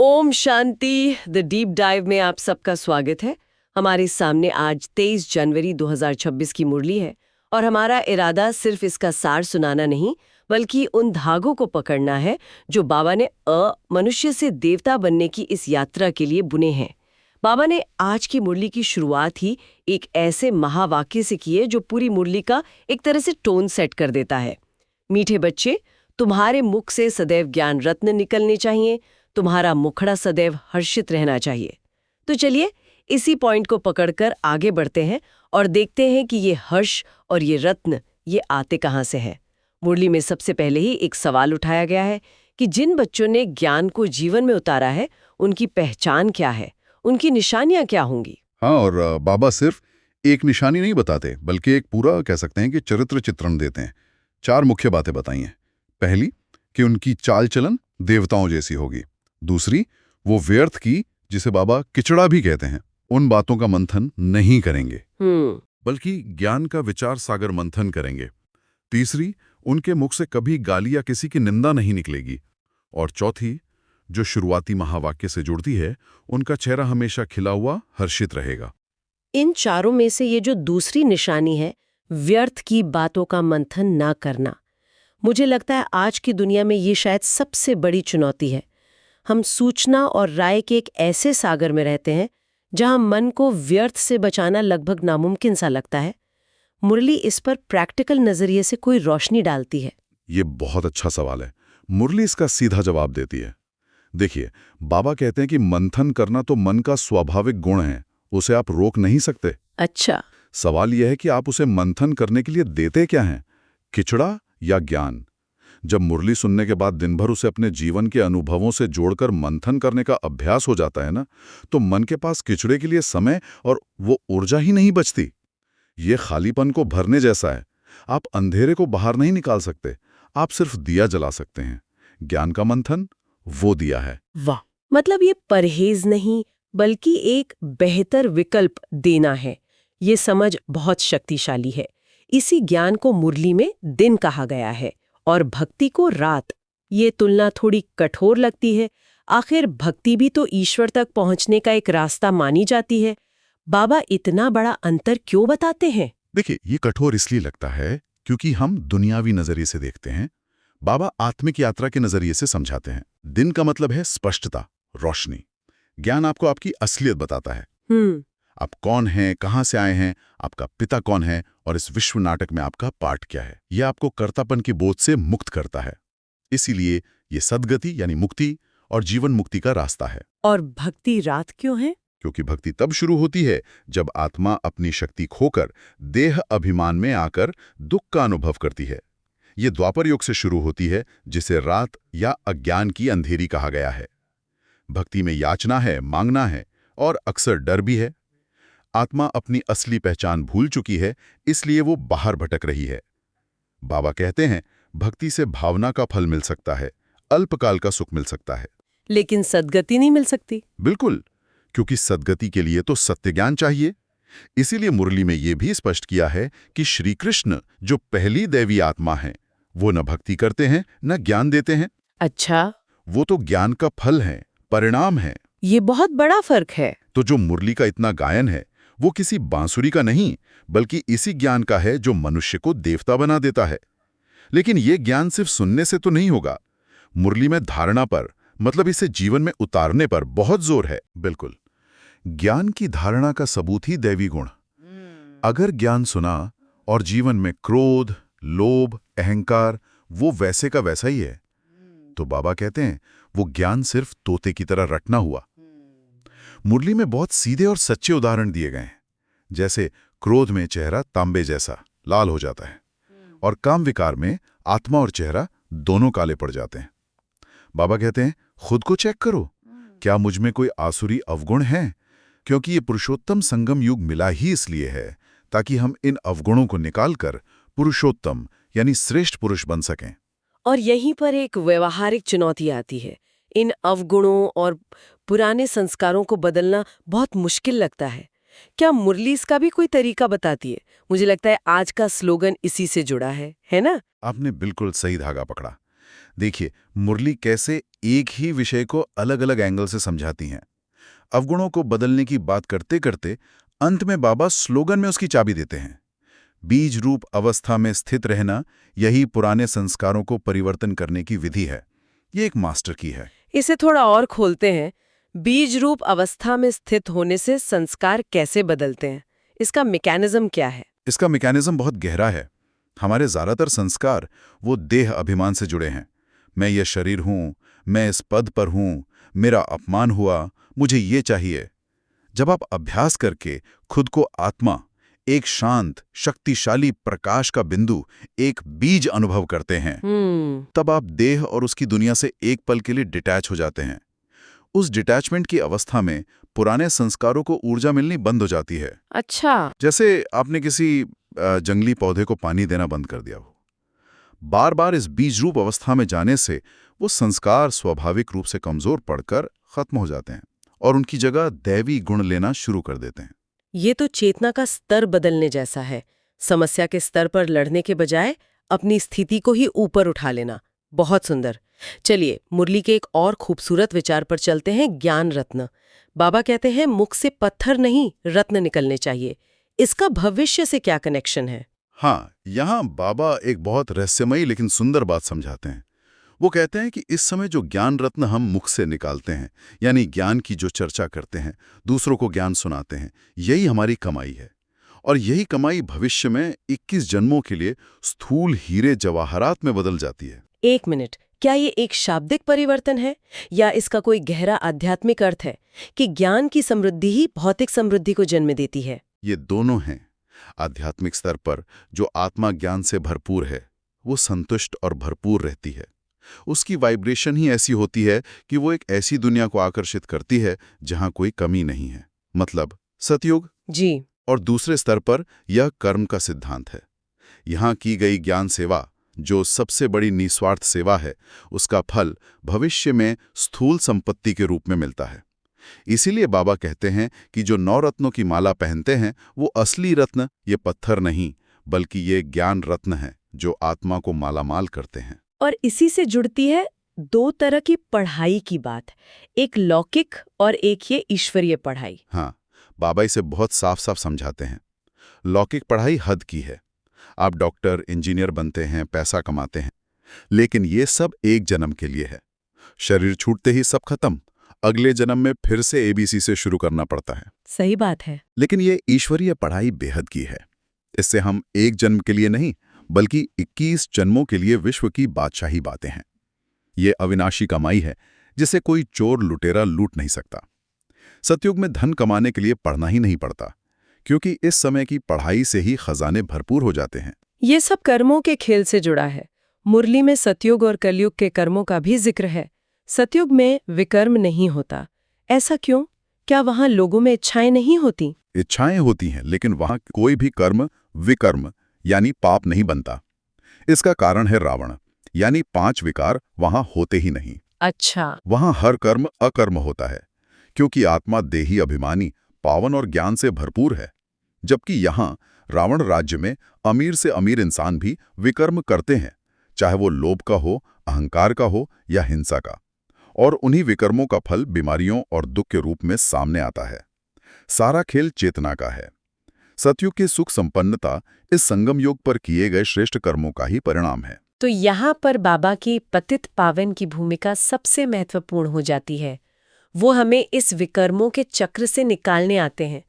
ओम शांति। The deep dive में आप सबका स्वागत है। हमारे सामने आज 23 जनवरी 2026 की मुरली है और हमारा इरादा सिर्फ इसका सार सुनाना नहीं बल्कि उन धागों को पकड़ना है जो बाबा ने मनुष्य से देवता बनने की इस यात्रा के लिए बुने हैं। बाबा ने आज की मुरली की शुरुआत ही एक ऐसे महावाक्य से की है जो पूरी मुरली का एक तरह से टोन सेट कर देता है। मीठे बच्चे, तुम्हारे मुख से सदैव ज्ञान रत्न निकलने चाहिए, तुम्हारा मुखड़ा सदैव हर्षित रहना चाहिए। तो चलिए इसी पॉइंट को पकड़कर आगे बढ़ते हैं और देखते हैं कि ये हर्ष और ये रत्न ये आते कहाँ से हैं। मुरली में सबसे पहले ही एक सवाल उठाया गया है कि जिन बच्चों ने ज्ञान को जीवन में उतारा है उनकी पहचान क्या है, उनकी निशानियां क्या होंगी। हाँ, और बाबा सिर्फ एक निशानी नहीं बताते बल्कि एक पूरा कह सकते हैं कि चरित्र चित्रण देते हैं। 4 मुख्य बातें बताई हैं। पहली कि उनकी चाल चलन देवताओं जैसी होगी। दूसरी, वो व्यर्थ की जिसे बाबा किचड़ा भी कहते हैं उन बातों का मंथन नहीं करेंगे बल्कि ज्ञान का विचार सागर मंथन करेंगे। तीसरी, उनके मुख से कभी गाली या किसी की निंदा नहीं निकलेगी। और चौथी, जो शुरुआती महावाक्य से जुड़ती है, उनका चेहरा हमेशा खिला हुआ हर्षित रहेगा। इन चारों में से ये जो दूसरी निशानी है, व्यर्थ की बातों का मंथन ना करना, मुझे लगता है आज की दुनिया में ये शायद सबसे बड़ी चुनौती है। हम सूचना और राय के एक ऐसे सागर में रहते हैं जहां मन को व्यर्थ से बचाना लगभग नामुमकिन सा लगता है। मुरली इस पर प्रैक्टिकल नजरिए से कोई रोशनी डालती है। ये बहुत अच्छा सवाल है। मुरली इसका सीधा जवाब देती है। देखिए, बाबा कहते हैं कि मंथन करना तो मन का स्वाभाविक गुण है, उसे आप रोक नहीं सकते। अच्छा। सवाल यह है कि आप उसे मंथन करने के लिए देते क्या हैं, खिचड़ा या ज्ञान। जब मुरली सुनने के बाद दिन भर उसे अपने जीवन के अनुभवों से जोड़कर मंथन करने का अभ्यास हो जाता है ना, तो मन के पास खिचड़े के लिए समय और वो ऊर्जा ही नहीं बचती। ये खालीपन को भरने जैसा है। आप अंधेरे को बाहर नहीं निकाल सकते, आप सिर्फ दिया जला सकते हैं। ज्ञान का मंथन वो दिया है। वाह, मतलब ये परहेज नहीं बल्कि एक बेहतर विकल्प देना है। ये समझ बहुत शक्तिशाली है। इसी ज्ञान को मुरली में दिन कहा गया है और भक्ति को रात। ये तुलना थोड़ी कठोर लगती है। आखिर भक्ति भी तो ईश्वर तक पहुंचने का एक रास्ता मानी जाती है। बाबा इतना बड़ा अंतर क्यों बताते हैं? देखिए, ये कठोर इसलिए लगता है क्योंकि हम दुनियावी नजरिए से देखते हैं। बाबा आत्मिक यात्रा के नजरिए से समझाते हैं। दिन का मतलब है स्पष्टता, रोशनी। ज्ञान आपको आपकी असलियत बताता है। आप कौन हैं, कहां से आए हैं, आपका पिता कौन है और इस विश्व नाटक में आपका पार्ट क्या है। यह आपको कर्तापन की बोझ से मुक्त करता है। इसीलिए ये सद्गति यानी मुक्ति और जीवन मुक्ति का रास्ता है। और भक्ति रात क्यों है? क्योंकि भक्ति तब शुरू होती है जब आत्मा अपनी शक्ति खोकर देह अभिमान में आकर दुख का अनुभव करती है। ये द्वापर युग से शुरू होती है, जिसे रात या अज्ञान की अंधेरी कहा गया है। भक्ति में याचना है, मांगना है और अक्सर डर भी है। आत्मा अपनी असली पहचान भूल चुकी है, इसलिए वो बाहर भटक रही है। बाबा कहते हैं, भक्ति से भावना का फल मिल सकता है, अल्पकाल का सुख मिल सकता है, लेकिन सद्गति नहीं मिल सकती। बिल्कुल, क्योंकि सद्गति के लिए तो सत्य ज्ञान चाहिए। इसीलिए मुरली में ये भी स्पष्ट किया है कि श्री कृष्ण जो पहली दैवी आत्मा है, वो न भक्ति करते हैं न ज्ञान देते हैं। अच्छा, वो तो ज्ञान का फल है, परिणाम है। ये बहुत बड़ा फर्क है। तो जो मुरली का इतना गायन है वो किसी बांसुरी का नहीं बल्कि इसी ज्ञान का है जो मनुष्य को देवता बना देता है। लेकिन ये ज्ञान सिर्फ सुनने से तो नहीं होगा। मुरली में धारणा पर, मतलब इसे जीवन में उतारने पर बहुत जोर है। बिल्कुल, ज्ञान की धारणा का सबूत ही दैवी गुण। अगर ज्ञान सुना और जीवन में क्रोध, लोभ, अहंकार वो वैसे का वैसा ही है, तो बाबा कहते हैं वो ज्ञान सिर्फ तोते की तरह रटना हुआ। मुरली में बहुत सीधे और सच्चे उदाहरण दिए गए हैं। जैसे क्रोध में चेहरा तांबे जैसा लाल हो जाता है और काम विकार में आत्मा और चेहरा दोनों काले पड़ जाते हैं। बाबा कहते हैं, खुद को चेक करो, क्या मुझ में कोई आसुरी अवगुण है? क्योंकि ये पुरुषोत्तम संगम युग मिला ही इसलिए है ताकि हम इन अवगुणों को निकालकर पुरुषोत्तम यानी श्रेष्ठ पुरुष बन सकें। और यहीं पर एक व्यवहारिक चुनौती आती है। इन अवगुणों और पुराने संस्कारों को बदलना बहुत मुश्किल लगता है। क्या मुरली इसका भी कोई तरीका बताती है? मुझे लगता है आज का स्लोगन इसी से जुड़ा है ना? आपने बिल्कुल सही धागा पकड़ा। देखिए, मुरली कैसे एक ही विषय को अलग अलग एंगल से समझाती हैं। अवगुणों को बदलने की बात करते करते अंत में बाबा स्लोगन में उसकी चाबी देते हैं। बीज रूप अवस्था में स्थित रहना, यही पुराने संस्कारों को परिवर्तन करने की विधि है। ये एक मास्टर की है। इसे थोड़ा और खोलते हैं। बीज रूप अवस्था में स्थित होने से संस्कार कैसे बदलते हैं? इसका मैकेनिज्म क्या है? इसका मैकेनिज्म बहुत गहरा है। हमारे ज्यादातर संस्कार वो देह अभिमान से जुड़े हैं। मैं ये शरीर हूं, मैं इस पद पर हूं, मेरा अपमान हुआ, मुझे ये चाहिए। जब आप अभ्यास करके खुद को आत्मा, एक शांत शक्तिशाली प्रकाश का बिंदु, एक बीज अनुभव करते हैं, तब आप देह और उसकी दुनिया से एक पल के लिए डिटैच हो जाते हैं। उस डिटैचमेंट की अवस्था में पुराने संस्कारों को ऊर्जा मिलनी बंद हो जाती है। अच्छा। जैसे आपने किसी जंगली पौधे को पानी देना बंद कर दिया हो। बार बार इस बीज रूप अवस्था में जाने से वो संस्कार स्वाभाविक रूप से कमजोर पड़कर खत्म हो जाते हैं और उनकी जगह दैवी गुण लेना शुरू कर देते हैं। ये तो चेतना का स्तर बदलने जैसा है। समस्या के स्तर पर लड़ने के बजाय अपनी स्थिति को ही ऊपर उठा लेना। बहुत सुंदर। चलिए, मुरली के एक और खूबसूरत विचार पर चलते हैं, ज्ञान रत्न। बाबा कहते हैं मुख से पत्थर नहीं, रत्न निकलने चाहिए। इसका भविष्य से क्या कनेक्शन है? हाँ, यहाँ बाबा एक बहुत रहस्यमयी लेकिन सुंदर बात समझाते हैं। वो कहते हैं कि इस समय जो ज्ञान रत्न हम मुख से निकालते हैं, यानी ज्ञान की जो चर्चा करते हैं, दूसरों को ज्ञान सुनाते हैं, यही हमारी कमाई है। और यही कमाई भविष्य में 21 जन्मों के लिए स्थूल हीरे जवाहरात में बदल जाती है। एक मिनट, क्या ये एक शाब्दिक परिवर्तन है या इसका कोई गहरा आध्यात्मिक अर्थ है कि ज्ञान की समृद्धि ही भौतिक समृद्धि को जन्म देती है? ये दोनों हैं। आध्यात्मिक स्तर पर जो आत्मा ज्ञान से भरपूर है, वो संतुष्ट और भरपूर रहती है। उसकी वाइब्रेशन ही ऐसी होती है कि वो एक ऐसी दुनिया को आकर्षित करती है जहां कोई कमी नहीं है, मतलब सतयुग। जी। और दूसरे स्तर पर यह कर्म का सिद्धांत है। यहाँ की गई ज्ञान सेवा, जो सबसे बड़ी निस्वार्थ सेवा है, उसका फल भविष्य में स्थूल संपत्ति के रूप में मिलता है। इसीलिए बाबा कहते हैं कि जो 9 रत्नों की माला पहनते हैं, वो असली रत्न ये पत्थर नहीं, बल्कि ये ज्ञान रत्न है जो आत्मा को मालामाल करते हैं। और इसी से जुड़ती है दो तरह की पढ़ाई की बात, एक लौकिक और एक ये ईश्वरीय पढ़ाई। हाँ, बाबा इसे बहुत साफ साफ समझाते हैं। लौकिक पढ़ाई हद की है। आप डॉक्टर, इंजीनियर बनते हैं, पैसा कमाते हैं, लेकिन ये सब एक जन्म के लिए है। शरीर छूटते ही सब खत्म। अगले जन्म में फिर से एबीसी से शुरू करना पड़ता है। सही बात है। लेकिन ये ईश्वरीय पढ़ाई बेहद की है। इससे हम एक जन्म के लिए नहीं, बल्कि 21 जन्मों के लिए विश्व की बादशाही बातें हैं। ये अविनाशी कमाई है जिसे कोई चोर लुटेरा लूट नहीं सकता। सतयुग में धन कमाने के लिए पढ़ना ही नहीं पड़ता, क्योंकि इस समय की पढ़ाई से ही खजाने भरपूर हो जाते हैं। ये सब कर्मों के खेल से जुड़ा है। मुरली में सतयुग और कलयुग के कर्मों का भी जिक्र है। सतयुग में विकर्म नहीं होता, ऐसा क्यों? क्या वहां लोगों में इच्छाएं नहीं होती? इच्छाएं होती हैं, लेकिन वहां कोई भी कर्म विकर्म यानी पाप नहीं बनता। इसका कारण है रावण, यानी 5 विकार वहां होते ही नहीं। अच्छा। वहां हर कर्म अकर्म होता है, क्योंकि आत्मा देही अभिमानी, पावन और ज्ञान से भरपूर है। जबकि यहाँ रावण राज्य में अमीर से अमीर इंसान भी विकर्म करते हैं, चाहे वो लोभ का हो, अहंकार का हो या हिंसा का। और उन्हीं विकर्मों का फल बीमारियों और दुख के रूप में सामने आता है। सारा खेल चेतना का है। सतयुग की सुख संपन्नता इस संगम योग पर किए गए श्रेष्ठ कर्मों का ही परिणाम है। तो यहाँ पर बाबा की पतित पावन की भूमिका सबसे महत्वपूर्ण हो जाती है। वो हमें इस विकर्मों के चक्र से निकालने आते हैं।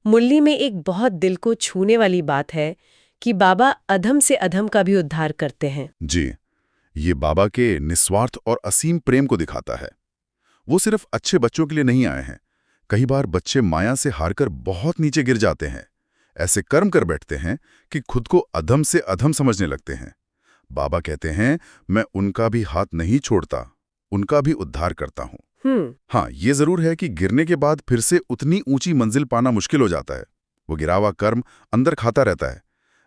मुरली में एक बहुत दिल को छूने वाली बात है कि बाबा अधम से अधम का भी उद्धार करते हैं। जी, ये बाबा के निस्वार्थ और असीम प्रेम को दिखाता है। वो सिर्फ अच्छे बच्चों के लिए नहीं आए हैं। कई बार बच्चे माया से हारकर बहुत नीचे गिर जाते हैं, ऐसे कर्म कर बैठते हैं कि खुद को अधम से अधम समझने लगते हैं। बाबा कहते हैं, मैं उनका भी हाथ नहीं छोड़ता, उनका भी उद्धार करता हूँ। हाँ, ये जरूर है कि गिरने के बाद फिर से उतनी ऊंची मंजिल पाना मुश्किल हो जाता है। वो गिरा हुआ कर्म अंदर खाता रहता है,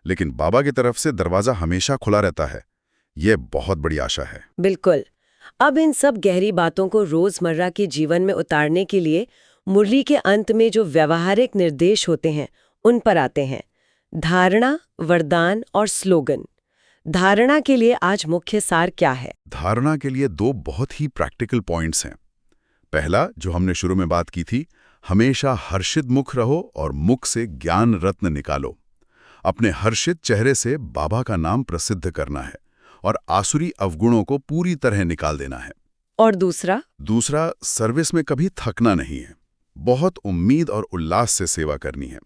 लेकिन बाबा की तरफ से दरवाजा हमेशा खुला रहता है। ये बहुत बड़ी आशा है। बिल्कुल। अब इन सब गहरी बातों को रोजमर्रा के जीवन में उतारने के लिए मुरली के अंत में जो व्यावहारिक निर्देश होते हैं, उन पर आते हैं। धारणा, वरदान और स्लोगन। धारणा के लिए आज मुख्य सार क्या है? धारणा के लिए 2 बहुत ही प्रैक्टिकल पॉइंट्स हैं। पहला, जो हमने शुरू में बात की थी, हमेशा हर्षित मुख रहो और मुख से ज्ञान रत्न निकालो। अपने हर्षित चेहरे से बाबा का नाम प्रसिद्ध करना है और आसुरी अवगुणों को पूरी तरह निकाल देना है। और दूसरा? दूसरा, सर्विस में कभी थकना नहीं है। बहुत उम्मीद और उल्लास से सेवा करनी है।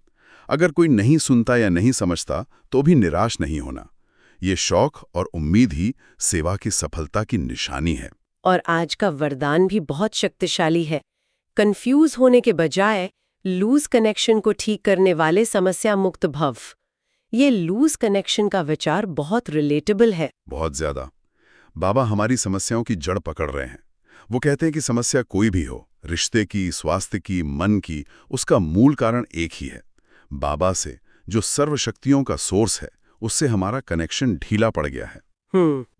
अगर कोई नहीं सुनता या नहीं समझता तो भी निराश नहीं होना। ये शौक और उम्मीद ही सेवा की सफलता की निशानी है। और आज का वरदान भी बहुत शक्तिशाली है। कंफ्यूज होने के बजाय लूज कनेक्शन को ठीक करने वाले समस्या मुक्त भव। ये लूज कनेक्शन का विचार बहुत रिलेटेबल है। बहुत ज्यादा। बाबा हमारी समस्याओं की जड़ पकड़ रहे हैं। वो कहते हैं कि समस्या कोई भी हो, रिश्ते की, स्वास्थ्य की, मन की, उसका मूल कारण एक ही है। बाबा से, जो सर्वशक्तियों का सोर्स है, उससे हमारा कनेक्शन ढीला पड़ गया है।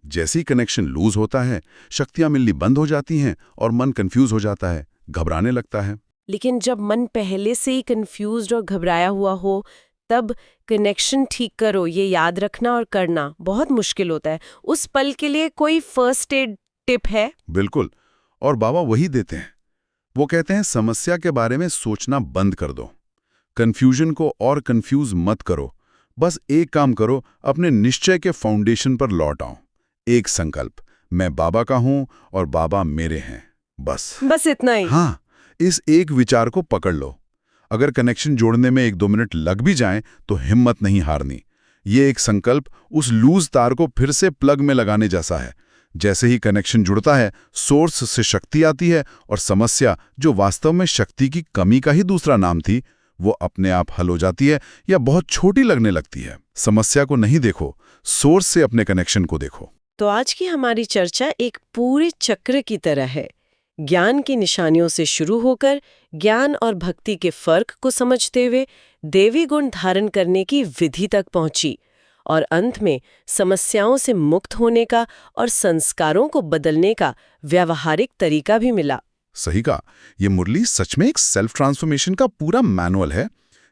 जैसे ही कनेक्शन लूज होता है, शक्तियां मिलनी बंद हो जाती हैं और मन कंफ्यूज हो जाता है, घबराने लगता है। लेकिन जब मन पहले से ही कंफ्यूज्ड और घबराया हुआ हो, तब कनेक्शन ठीक करो, ये याद रखना और करना बहुत मुश्किल होता है। उस पल के लिए कोई फर्स्ट एड टिप है? बिल्कुल, और बाबा वही देते हैं। वो कहते हैं समस्या के बारे में सोचना बंद कर दो, कंफ्यूजन को और कंफ्यूज मत करो। बस एक काम करो, अपने निश्चय के फाउंडेशन पर लौट आओ। एक संकल्प, मैं बाबा का हूं और बाबा मेरे हैं। बस इतना ही? हाँ, इस एक विचार को पकड़ लो। अगर कनेक्शन जोड़ने में 1-2 मिनट लग भी जाएं तो हिम्मत नहीं हारनी। ये एक संकल्प उस लूज तार को फिर से प्लग में लगाने जैसा है। जैसे ही कनेक्शन जुड़ता है, सोर्स से शक्ति आती है और समस्या, जो वास्तव में शक्ति की कमी का ही दूसरा नाम थी, वो अपने आप हल हो जाती है या बहुत छोटी लगने लगती है। समस्या को नहीं देखो, सोर्स से अपने कनेक्शन को देखो। तो आज की हमारी चर्चा एक पूरे चक्र की तरह है। ज्ञान की निशानियों से शुरू होकर ज्ञान और भक्ति के फर्क को समझते हुए देवी गुण धारण करने की विधि तक पहुंची और अंत में समस्याओं से मुक्त होने का और संस्कारों को बदलने का व्यावहारिक तरीका भी मिला। सही कहा, ये मुरली सच में एक सेल्फ ट्रांसफॉर्मेशन का पूरा मैनुअल है।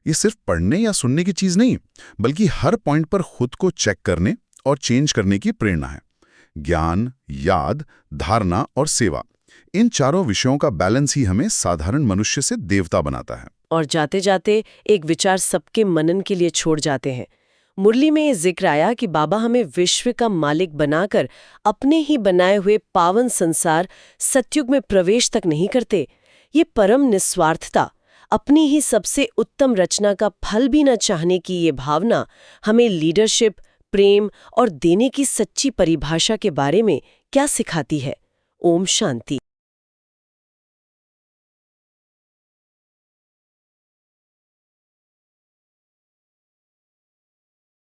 ये सिर्फ पढ़ने या सुनने की चीज नहीं, बल्कि हर पॉइंट पर खुद को चेक करने और चेंज करने की प्रेरणा है। ज्ञान, याद, धारणा और सेवा, इन चारों विषयों का बैलेंस ही हमें साधारण मनुष्य से देवता बनाता है। और जाते जाते एक विचार सबके मनन के लिए छोड़ जाते हैं। मुरली में ये जिक्र आया कि बाबा हमें विश्व का मालिक बनाकर अपने ही बनाए हुए पावन संसार सतयुग में प्रवेश तक नहीं करते। ये परम निस्वार्थता, अपनी ही सबसे उत्तम रचना का फल भी न चाहने की ये भावना हमें लीडरशिप, प्रेम और देने की सच्ची परिभाषा के बारे में क्या सिखाती है? ओम शांति।